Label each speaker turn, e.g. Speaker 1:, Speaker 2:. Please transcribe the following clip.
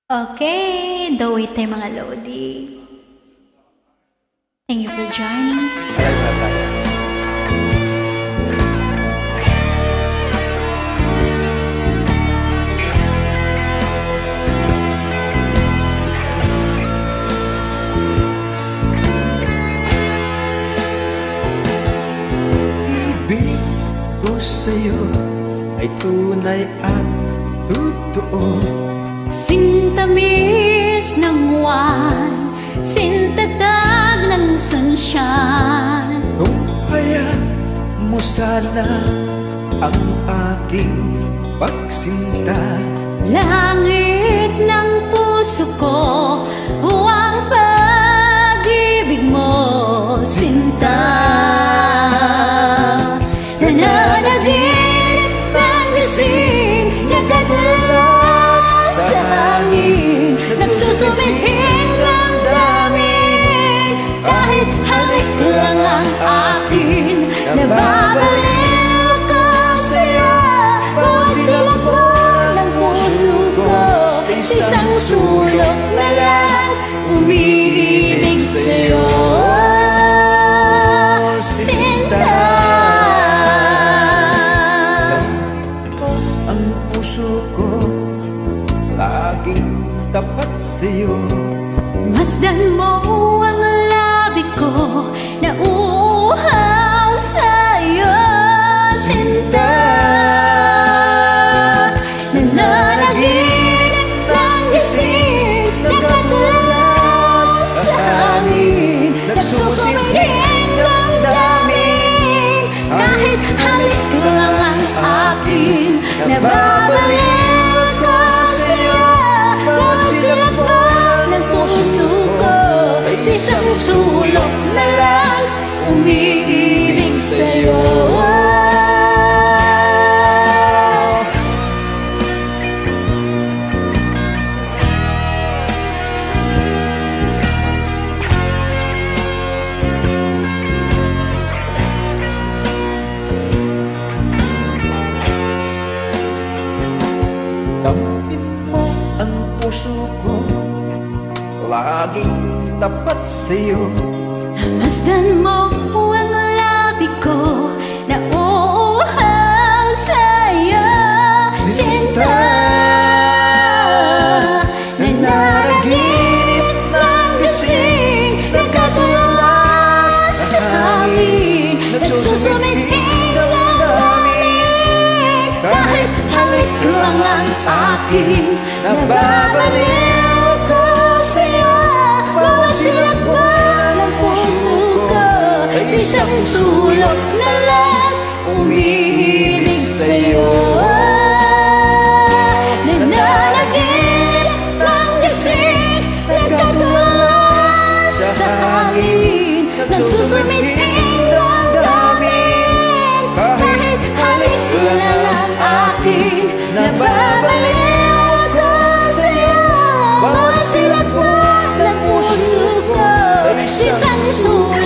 Speaker 1: Okay, the wait tayo mga Lodi. Thank you for joining.
Speaker 2: Ibig ko sa'yo ay tunay at totoo.
Speaker 1: Sintamis ng buwan, sintatag ng sunshine.
Speaker 2: Kung hayaan mo sana ang aking pagsinta,
Speaker 1: langit ng puso ko, ang pag-ibig mo, sinta. Nananaginip ng gising, nagkadalas sa hangin, nagsusumihing damdamin. Kahit halik lang ang akin, nababaliw ko sa'yo. Bawat silakbol ng puso ko, isang sulok na lang umiibig sa'yo.
Speaker 2: Laging tapat sa'yo.
Speaker 1: Masdan mo ang labi ko na uhaw sa'yo, sinta. Nananaginip ng gising, nagkatulas sa hangin, nagsusumihing damdamin. Kahit halik lang ang akin, nababalik isang sulok na lang umiibig sa'yo.
Speaker 2: Damdamin mo ang puso ko, laging tapat sa'yo.
Speaker 1: Masdan mo ang labi ko na uhaw sa'yo, sinta. Nananaginip ng gising, nagkatulas sa hangin, nagsusumihing damdamin. Kahit halik lang ang akin, nababaliw ko sa'yo. Bawat silakbol ng puso ko, isang sulok na lang umiibig sa'yo. Nananaginip ng gising, nagkatulas sa hangin, nagsusumihing damdamin. Kahit halik lang ang akin, nababaliw ko sa'yo. Bawat silakbol ng puso ko, isang sulok